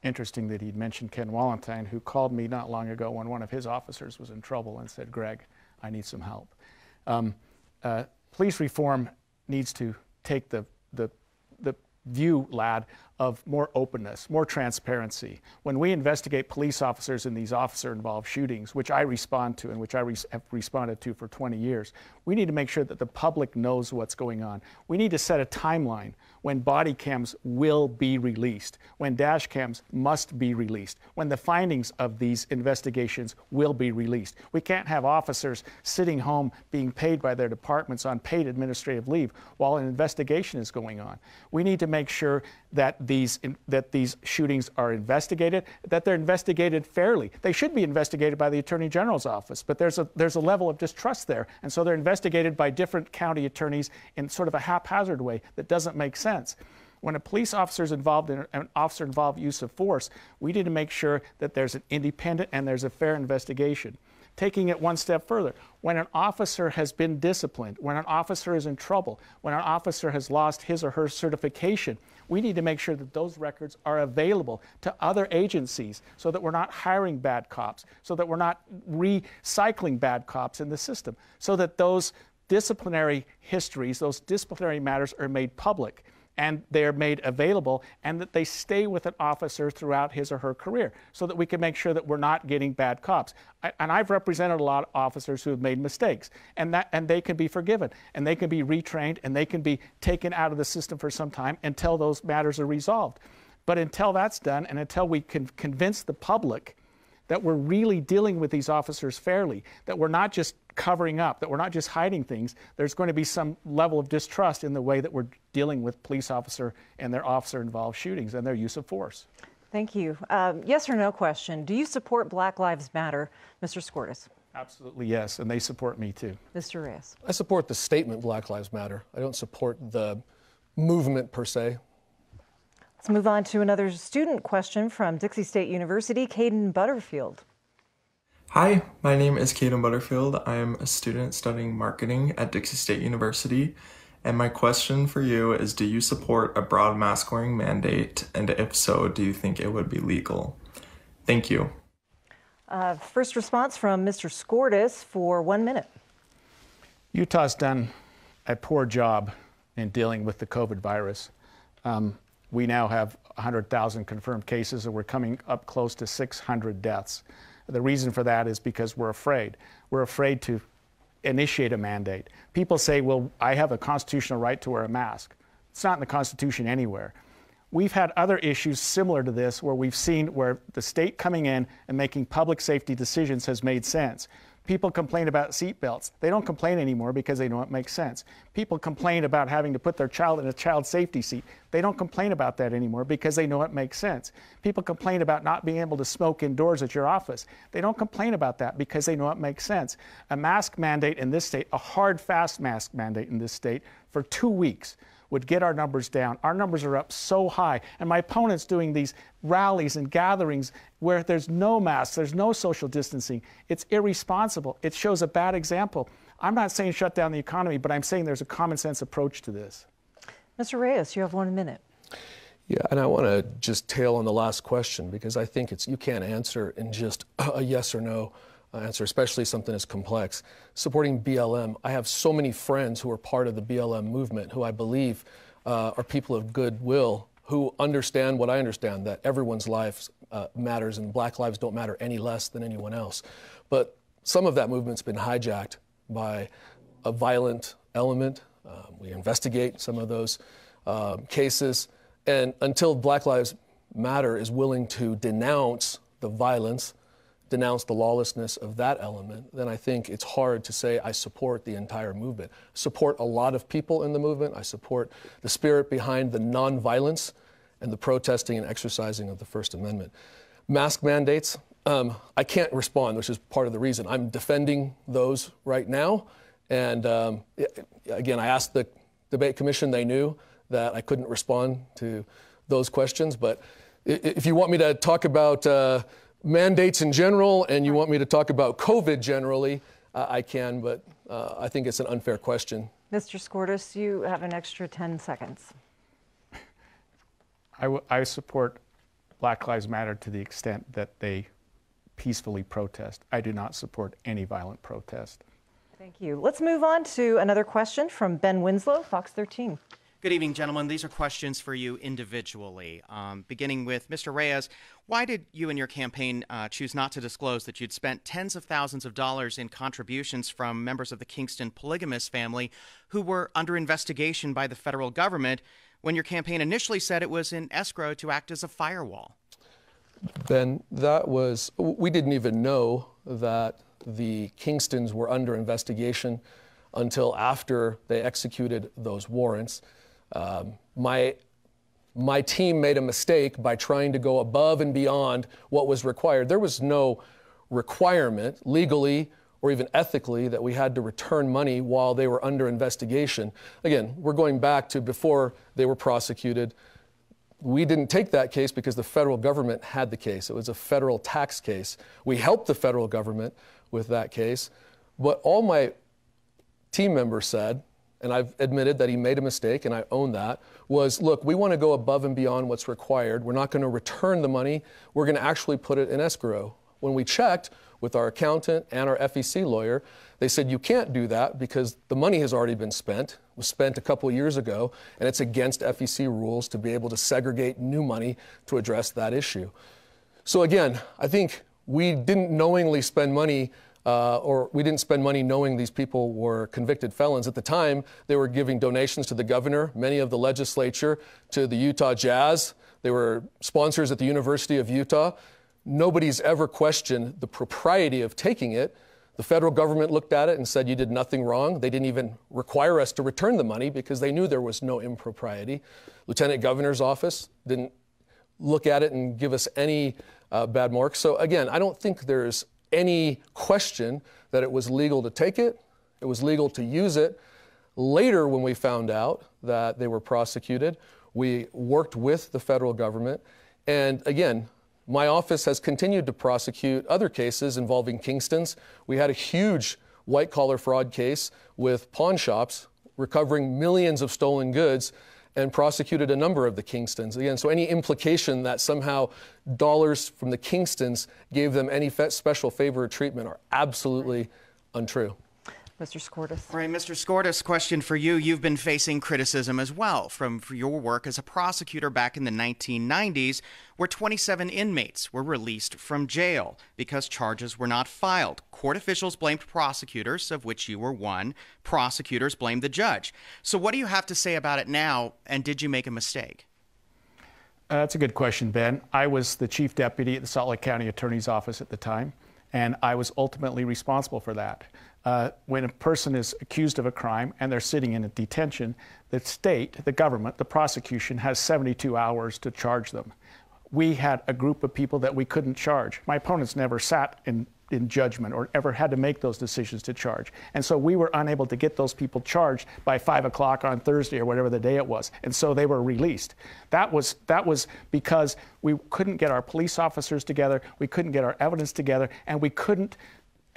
Interesting that he'd mentioned Ken Wallentyne, who called me not long ago when one of his officers was in trouble and said, "Greg, I need some help." Police reform needs to take the view, Lad, of more openness, more transparency. When we investigate police officers in these officer-involved shootings, which I respond to and which I have responded to for 20 years, we need to make sure that the public knows what's going on. We need to set a timeline when body cams will be released, when dash cams must be released, when the findings of these investigations will be released. We can't have officers sitting home being paid by their departments on paid administrative leave while an investigation is going on. We need to make sure that these shootings are investigated, that they're investigated fairly. They should be investigated by the Attorney General's office, but there's a level of distrust there, and so they're investigated by different county attorneys in sort of a haphazard way that doesn't make sense. When a police officer is involved in an officer-involved use of force, we need to make sure that there's an independent and there's a fair investigation. taking it one step further. When an officer has been disciplined, when an officer is in trouble, when an officer has lost his or her certification, we need to make sure that those records are available to other agencies so that we're not hiring bad cops, so that we're not recycling bad cops in the system, so that those disciplinary histories, those disciplinary matters are made public and they're made available, and that they stay with an officer throughout his or her career so that we can make sure that we're not getting bad cops. And I've represented a lot of officers who have made mistakes, and they can be forgiven, and they can be retrained, and they can be taken out of the system for some time until those matters are resolved. But until that's done, and until we can convince the public that we're really dealing with these officers fairly, that we're not just covering up, that we're not just hiding things, there's going to be some level of distrust in the way that we're dealing with police officer and their officer-involved shootings and their use of force. Thank you. Yes or no question. Do you support Black Lives Matter, Mr. Skordas? Absolutely yes, and they support me too. Mr. Reyes? I support the statement Black Lives Matter. I don't support the movement per se. Let's move on to another student question from Dixie State University, Caden Butterfield. Hi, my name is Caden Butterfield. I am a student studying marketing at Dixie State University. And my question for you is, do you support a broad mask wearing mandate? And if so, do you think it would be legal? Thank you. First response from Mr. Skordas for 1 minute. Utah's done a poor job in dealing with the COVID virus. We now have 100,000 confirmed cases, and we're coming up close to 600 deaths. The reason for that is because we're afraid. We're afraid to initiate a mandate. People say, well, I have a constitutional right to wear a mask. It's not in the Constitution anywhere. We've had other issues similar to this where we've seen where the state coming in and making public safety decisions has made sense. People complain about seatbelts. They don't complain anymore because they know it makes sense. People complain about having to put their child in a child safety seat. They don't complain about that anymore because they know it makes sense. People complain about not being able to smoke indoors at your office. They don't complain about that because they know it makes sense. A mask mandate in this state, a hard, fast mask mandate in this state for 2 weeks would get our numbers down. Our numbers are up so high. And my opponent's doing these rallies and gatherings where there's no masks, there's no social distancing. It's irresponsible. It shows a bad example. I'm not saying shut down the economy, but I'm saying there's a common sense approach to this. Mr. Reyes, you have 1 minute. Yeah, and I want to just tail on the last question because I think you can't answer in just a yes or no answer, especially something as complex. Supporting BLM, I have so many friends who are part of the BLM movement who I believe are people of goodwill who understand what I understand, that everyone's life matters and Black lives don't matter any less than anyone else. But some of that movement's been hijacked by a violent element. We investigate some of those cases, and until Black Lives Matter is willing to denounce the violence, denounce the lawlessness of that element, then I think it's hard to say I support the entire movement. I support a lot of people in the movement. I support the spirit behind the nonviolence and the protesting and exercising of the First Amendment. Mask mandates, I can't respond, which is part of the reason. I'm defending those right now. And again, I asked the debate commission, they knew that I couldn't respond to those questions. But if you want me to talk about mandates in general, and you want me to talk about COVID generally, I can, but I think it's an unfair question. Mr. Skordas, you have an extra 10 seconds. I support Black Lives Matter to the extent that they peacefully protest. I do not support any violent protest. Thank you. Let's move on to another question from Ben Winslow, Fox 13. Good evening, gentlemen. These are questions for you individually. Beginning with Mr. Reyes, why did you and your campaign choose not to disclose that you'd spent tens of thousands of dollars in contributions from members of the Kingston polygamist family who were under investigation by the federal government when your campaign initially said it was in escrow to act as a firewall? Ben, we didn't even know that the Kingstons were under investigation until after they executed those warrants. My team made a mistake by trying to go above and beyond what was required. There was no requirement legally or even ethically that we had to return money while they were under investigation. Again, we're going back to before they were prosecuted. we didn't take that case because the federal government had the case. It was a federal tax case. We helped the federal government with that case. But all my team members said, and I've admitted that he made a mistake, and I own that, was, look, we want to go above and beyond what's required. We're not going to return the money. We're going to actually put it in escrow. When we checked with our accountant and our FEC lawyer, they said you can't do that because the money has already been spent. It was spent a couple of years ago, and it's against FEC rules to be able to segregate new money to address that issue. So again, I think we didn't knowingly spend money or we didn't spend money knowing these people were convicted felons. At the time, they were giving donations to the governor, many of the legislature, to the Utah Jazz. They were sponsors at the University of Utah. Nobody's ever questioned the propriety of taking it. The federal government looked at it and said, you did nothing wrong. They didn't even require us to return the money because they knew there was no impropriety. Lieutenant Governor's office didn't look at it and give us any bad marks. So again, I don't think there's any question that it was legal to take it. It was legal to use it. Later, when we found out that they were prosecuted, we worked with the federal government. And again, my office has continued to prosecute other cases involving Kingstons. We had a huge white-collar fraud case with pawn shops recovering millions of stolen goods and prosecuted a number of the Kingstons. Again, so any implication that somehow dollars from the Kingstons gave them any special favor or treatment are absolutely untrue. Mr. Skordas. All right, Mr. Skordas, question for you. You've been facing criticism as well for your work as a prosecutor back in the 1990s, where 27 inmates were released from jail because charges were not filed. Court officials blamed prosecutors, of which you were one. Prosecutors blamed the judge. So what do you have to say about it now, and did you make a mistake? That's a good question, Ben. I was the chief deputy at the Salt Lake County Attorney's Office at the time, and I was ultimately responsible for that. When a person is accused of a crime and they're sitting in a detention, the state, the government, the prosecution has 72 hours to charge them. We had a group of people that we couldn't charge. My opponents never sat in judgment or ever had to make those decisions to charge. And so we were unable to get those people charged by 5 o'clock on Thursday or whatever the day it was. And so they were released. That was because we couldn't get our police officers together, we couldn't get our evidence together, and we couldn't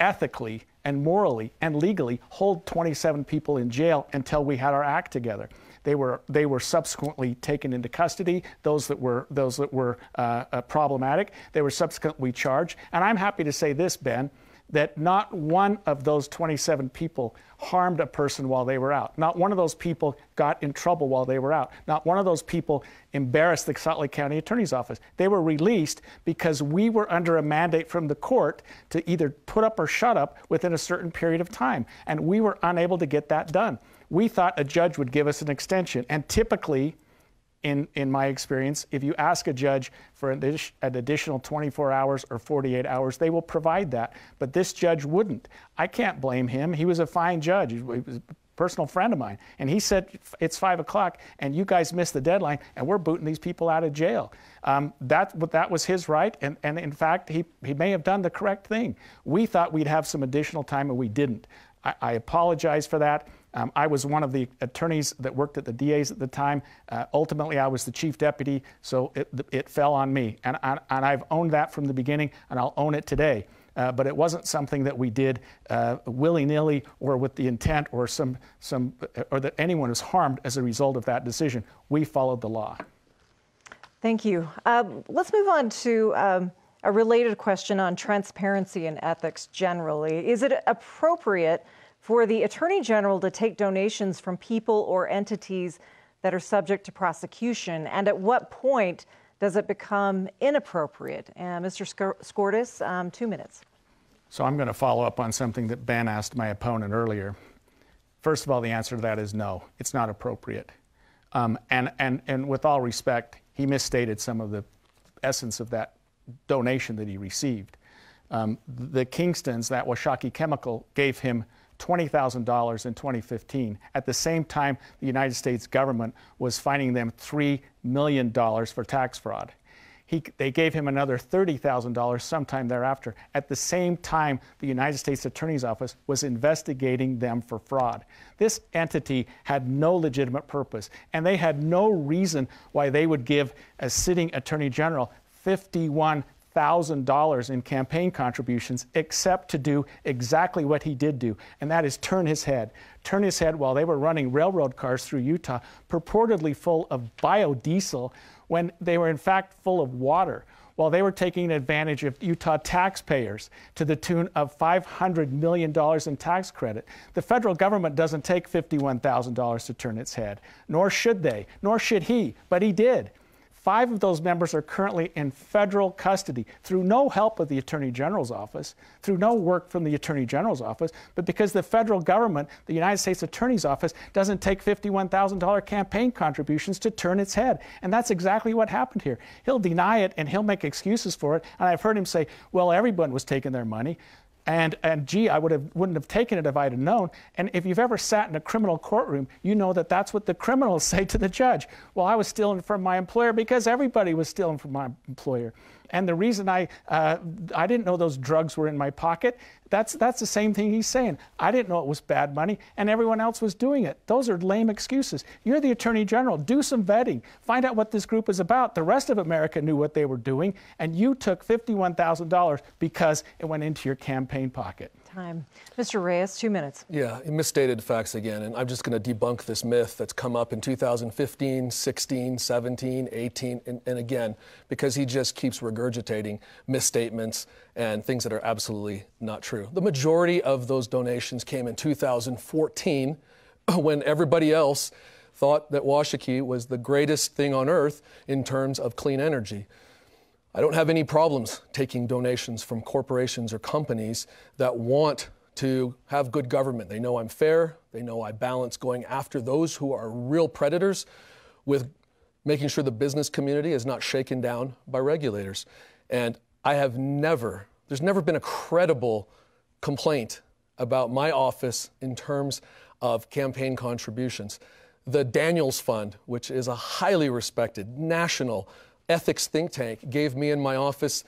ethically and morally and legally hold 27 people in jail until we had our act together. They were subsequently taken into custody. Those that were problematic, they were subsequently charged. And I'm happy to say this, Ben, that not one of those 27 people harmed a person while they were out. Not one of those people got in trouble while they were out. Not one of those people embarrassed the Salt Lake County Attorney's Office. They were released because we were under a mandate from the court to either put up or shut up within a certain period of time. And we were unable to get that done. We thought a judge would give us an extension. And typically, in my experience, if you ask a judge for an additional 24 hours or 48 hours, they will provide that. But this judge wouldn't. I can't blame him. He was a fine judge. He was a personal friend of mine. And he said, it's 5 o'clock and you guys missed the deadline and we're booting these people out of jail. That was his right. And in fact, he may have done the correct thing. We thought we'd have some additional time and we didn't. I apologize for that. I was one of the attorneys that worked at the DA's at the time. Ultimately, I was the chief deputy, so it fell on me. And I've owned that from the beginning, and I'll own it today. But it wasn't something that we did willy-nilly or with the intent or or that anyone was harmed as a result of that decision. We followed the law. Thank you. Let's move on to a related question on transparency and ethics generally. Is it appropriate for the Attorney General to take donations from people or entities that are subject to prosecution? And at what point does it become inappropriate? Mr. Skordas, 2 minutes. So I'm going to follow up on something that Ben asked my opponent earlier. First of all, the answer to that is no, it's not appropriate. And with all respect, he misstated some of the essence of that donation that he received. The Kingstons, that Washakie Chemical, gave him $20,000 in 2015. At the same time, the United States government was fining them $3 million for tax fraud. They gave him another $30,000 sometime thereafter. At the same time, the United States Attorney's Office was investigating them for fraud. This entity had no legitimate purpose, and they had no reason why they would give a sitting Attorney General $51,000 in campaign contributions, except to do exactly what he did do, and that is turn his head while they were running railroad cars through Utah, purportedly full of biodiesel, when they were in fact full of water, while they were taking advantage of Utah taxpayers to the tune of $500 million in tax credit. The federal government doesn't take $51,000 to turn its head, nor should they, nor should he, but he did. 5 of those members are currently in federal custody through no help of the Attorney General's office, through no work from the Attorney General's office, but because the federal government, the United States Attorney's Office, doesn't take $51,000 campaign contributions to turn its head. And that's exactly what happened here. He'll deny it and he'll make excuses for it. And I've heard him say, well, everyone was taking their money. And gee, I wouldn't have taken it if I'd have known. And if you've ever sat in a criminal courtroom, you know that that's what the criminals say to the judge. Well, I was stealing from my employer because everybody was stealing from my employer. And the reason I didn't know those drugs were in my pocket, that's the same thing he's saying. I didn't know it was bad money, and everyone else was doing it. Those are lame excuses. You're the Attorney General. Do some vetting. Find out what this group is about. The rest of America knew what they were doing, and you took $51,000 because it went into your campaign pocket. Time. Mr. Reyes, 2 minutes. Yeah, he misstated facts again, and I'm just going to debunk this myth that's come up in 2015, 16, 17, 18, and again, because he just keeps regurgitating misstatements and things that are absolutely not true. The majority of those donations came in 2014 when everybody else thought that Washakie was the greatest thing on earth in terms of clean energy. I don't have any problems taking donations from corporations or companies that want to have good government. They know I'm fair. They know I balance going after those who are real predators with making sure the business community is not shaken down by regulators. And there's never been a credible complaint about my office in terms of campaign contributions. The Daniels Fund, which is a highly respected national ethics think tank, gave me and my office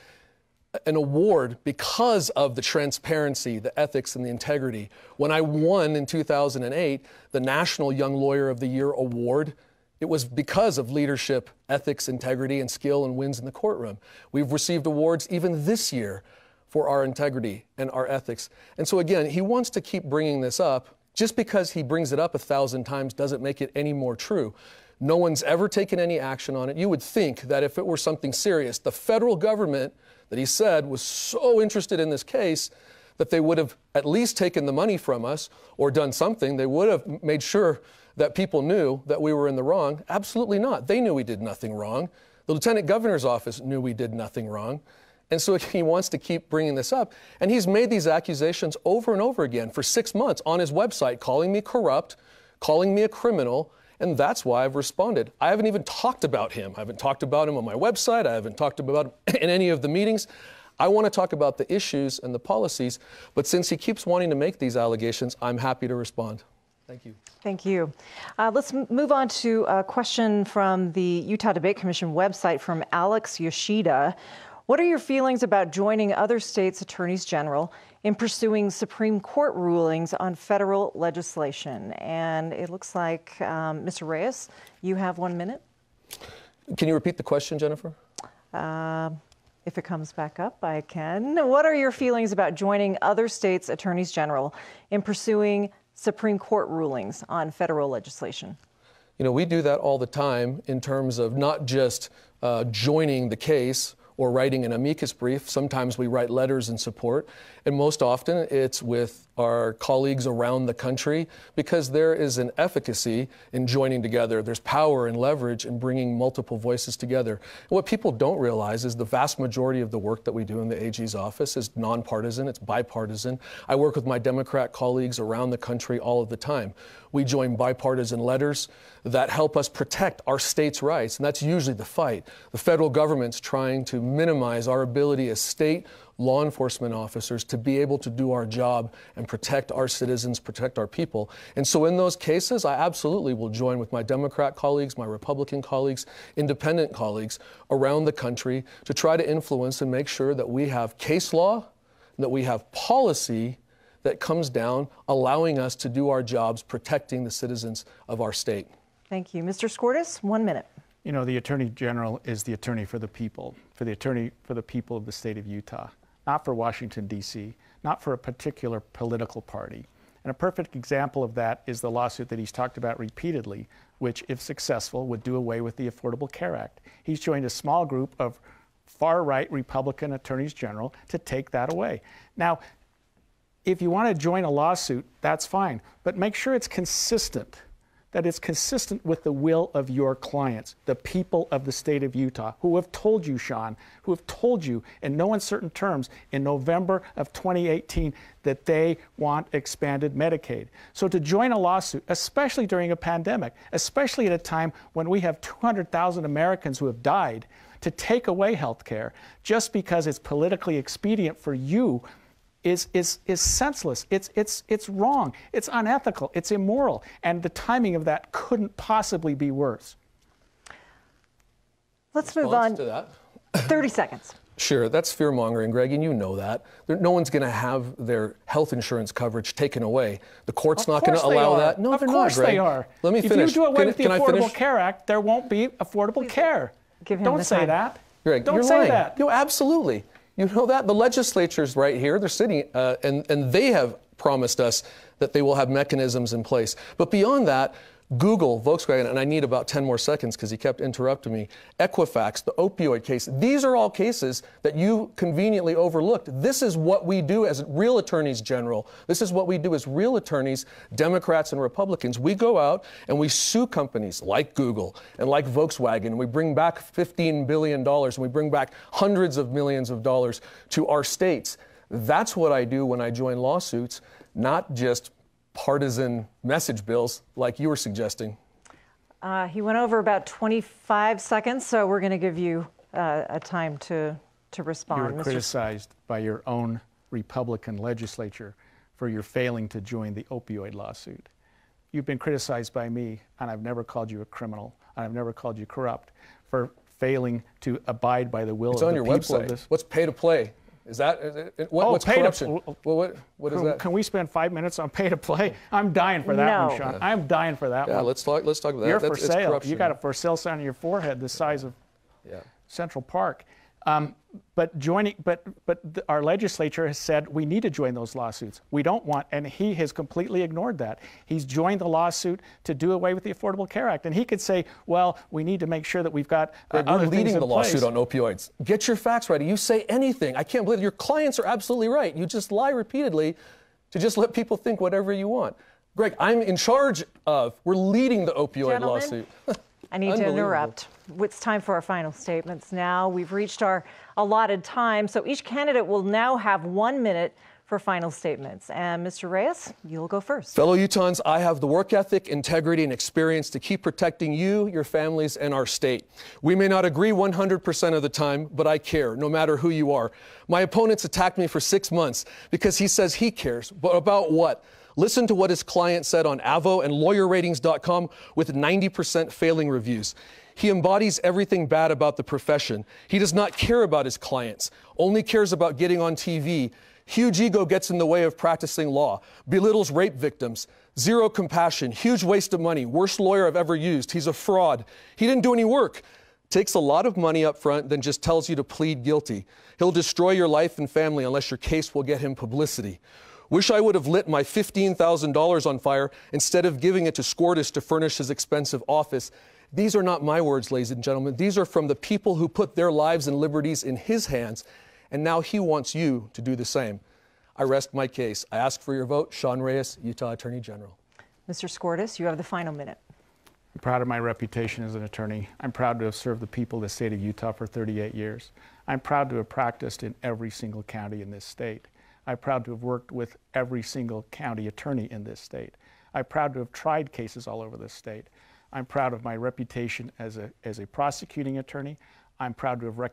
an award because of the transparency, the ethics, and the integrity. When I won in 2008 the National Young Lawyer of the Year award, it was because of leadership, ethics, integrity, and skill and wins in the courtroom. We've received awards even this year for our integrity and our ethics. And so again, he wants to keep bringing this up. Just because he brings it up 1,000 times doesn't make it any more true. No one's ever taken any action on it. You would think that if it were something serious, the federal government that he said was so interested in this case that they would have at least taken the money from us or done something. They would have made sure that people knew that we were in the wrong. Absolutely not. They knew we did nothing wrong. The Lieutenant Governor's office knew we did nothing wrong. And so he wants to keep bringing this up. And he's made these accusations over and over again for 6 months on his website, calling me corrupt, calling me a criminal. And that's why I've responded. I haven't even talked about him. I haven't talked about him on my website. I haven't talked about him in any of the meetings. I want to talk about the issues and the policies. But since he keeps wanting to make these allegations, I'm happy to respond. Thank you. Thank you. Let's move on to a question from the Utah Debate Commission website from Alex Yoshida. What are your feelings about joining other states' attorneys general in pursuing Supreme Court rulings on federal legislation? And it looks like, Mr. Reyes, you have 1 minute. Can you repeat the question, Jennifer? If it comes back up, I can. What are your feelings about joining other states' attorneys general in pursuing Supreme Court rulings on federal legislation? You know, we do that all the time in terms of not just joining the case or writing an amicus brief. Sometimes we write letters in support, and most often it's with our colleagues around the country because there is an efficacy in joining together. There's power and leverage in bringing multiple voices together. And what people don't realize is the vast majority of the work that we do in the AG's office is nonpartisan, it's bipartisan. I work with my Democrat colleagues around the country all of the time. We join bipartisan letters that help us protect our states' rights, and that's usually the fight. The federal government's trying to minimize our ability as state law enforcement officers to be able to do our job and protect our citizens, protect our people. And so in those cases, I absolutely will join with my Democrat colleagues, my Republican colleagues, independent colleagues around the country to try to influence and make sure that we have case law, that we have policy that comes down allowing us to do our jobs protecting the citizens of our state. Thank you. Mr. Skordas, 1 minute. You know, the Attorney General is the attorney for the people, for the people of the state of Utah, not for Washington, D.C., not for a particular political party. And a perfect example of that is the lawsuit that he's talked about repeatedly, which, if successful, would do away with the Affordable Care Act. He's joined a small group of far-right Republican attorneys general to take that away. Now, if you want to join a lawsuit, that's fine, but make sure it's consistent, that it's consistent with the will of your clients, the people of the state of Utah, who have told you, Sean, who have told you in no uncertain terms in November of 2018 that they want expanded Medicaid. So to join a lawsuit, especially during a pandemic, especially at a time when we have 200,000 Americans who have died, to take away health care just because it's politically expedient for you is senseless. It's wrong. It's unethical. It's immoral. And the timing of that couldn't possibly be worse. Let's move on to that. 30 seconds. Sure, that's fear-mongering, Greg, and you know that. No one's going to have their health insurance coverage taken away. The court's not going to allow that. No, they're not, Greg. Of course they are. Let me finish. If you do away with the Affordable Care Act, there won't be affordable care. Give him Don't the say time. that. Greg, Don't you're say lying. that. No, absolutely. You know that? The legislature's right here. They're sitting, and they have promised us that they will have mechanisms in place. But beyond that, Google, Volkswagen, and I need about 10 more seconds because he kept interrupting me, Equifax, the opioid case, these are all cases that you conveniently overlooked. This is what we do as real attorneys general. This is what we do as real attorneys, Democrats and Republicans. We go out and we sue companies like Google and like Volkswagen, and we bring back $15 billion, and we bring back hundreds of millions of dollars to our states. That's what I do when I join lawsuits, not just partisan message bills like you were suggesting. He went over about 25 seconds, so we're going to give you a time to respond. You were criticized by your own Republican legislature for your failing to join the opioid lawsuit. You've been criticized by me, and I've never called you a criminal, and I've never called you corrupt for failing to abide by the will of the people of this. It's on your website. What's pay to play? Is that what's corruption? What is that? Can we spend 5 minutes on pay to play? I'm dying for that one, Sean. I'm dying for that one. Yeah, let's talk about that. You're for sale. You got a for sale sign on your forehead the size of Central Park. But our legislature has said we need to join those lawsuits. We don't want, and he has completely ignored that. He's joined the lawsuit to do away with the Affordable Care Act, and he could say, well, we need to make sure that we've got other things in place. You're leading the lawsuit on opioids. Get your facts right. You say anything. I can't believe it. Your clients are absolutely right. You just lie repeatedly to just let people think whatever you want. Greg, I'm in charge of. We're leading the opioid lawsuit. I need to interrupt. It's time for our final statements now. We've reached our allotted time, so each candidate will now have 1 minute for final statements. And Mr. Reyes, you'll go first. Fellow Utahns, I have the work ethic, integrity, and experience to keep protecting you, your families, and our state. We may not agree 100% of the time, but I care, no matter who you are. My opponent's attacked me for 6 months because he says he cares, but about what? Listen to what his client said on Avo and LawyerRatings.com with 90% failing reviews. He embodies everything bad about the profession. He does not care about his clients, only cares about getting on TV. Huge ego gets in the way of practicing law, belittles rape victims, zero compassion, huge waste of money, worst lawyer I've ever used. He's a fraud. He didn't do any work. Takes a lot of money up front, then just tells you to plead guilty. He'll destroy your life and family unless your case will get him publicity. Wish I would have lit my $15,000 on fire instead of giving it to Skordas to furnish his expensive office. These are not my words, ladies and gentlemen. These are from the people who put their lives and liberties in his hands, and now he wants you to do the same. I rest my case. I ask for your vote. Sean Reyes, Utah Attorney General. Mr. Skordas, you have the final minute. I'm proud of my reputation as an attorney. I'm proud to have served the people of the state of Utah for 38 years. I'm proud to have practiced in every single county in this state. I'm proud to have worked with every single county attorney in this state. I'm proud to have tried cases all over this state. I'm proud of my reputation as a prosecuting attorney. I'm proud to have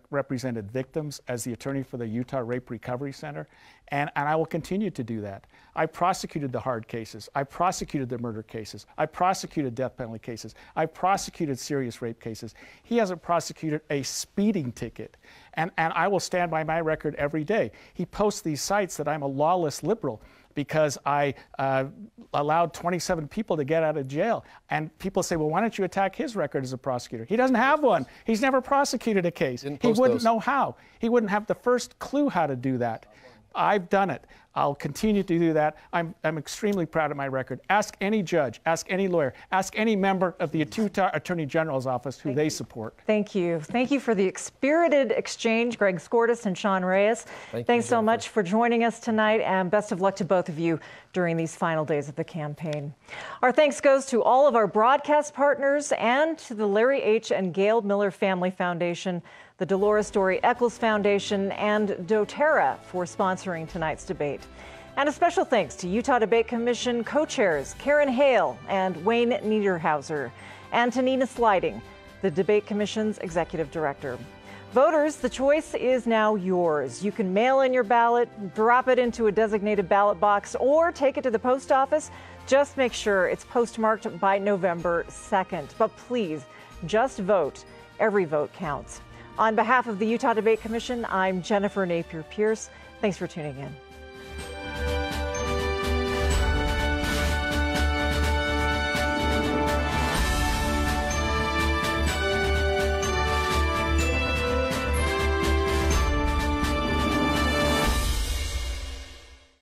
represented victims as the attorney for the Utah Rape Recovery Center, and I will continue to do that. I prosecuted the hard cases. I prosecuted the murder cases. I prosecuted death penalty cases. I prosecuted serious rape cases. He hasn't prosecuted a speeding ticket, and I will stand by my record every day. He posts these sites that I'm a lawless liberal because I allowed 27 people to get out of jail. And people say, well, why don't you attack his record as a prosecutor? He doesn't have one. He's never prosecuted a case. He wouldn't know how. He wouldn't have the first clue how to do that. I've done it. I'll continue to do that. I'm extremely proud of my record. Ask any judge, ask any lawyer, ask any member of the Utah Attorney General's office who they support. Thank you. Thank you for the spirited exchange, Greg Skordas and Sean Reyes. Thanks so much for joining us tonight, and best of luck to both of you during these final days of the campaign. Our thanks goes to all of our broadcast partners and to the Larry H. and Gail Miller Family Foundation, the Dolores Story Eccles Foundation, and doTERRA for sponsoring tonight's debate. And a special thanks to Utah Debate Commission co-chairs Karen Hale and Wayne Niederhauser, and to Nina Sliding, the Debate Commission's executive director. Voters, the choice is now yours. You can mail in your ballot, drop it into a designated ballot box, or take it to the post office. Just make sure it's postmarked by November 2nd. But please, just vote. Every vote counts. On behalf of the Utah Debate Commission, I'm Jennifer Napier-Pearce. Thanks for tuning in.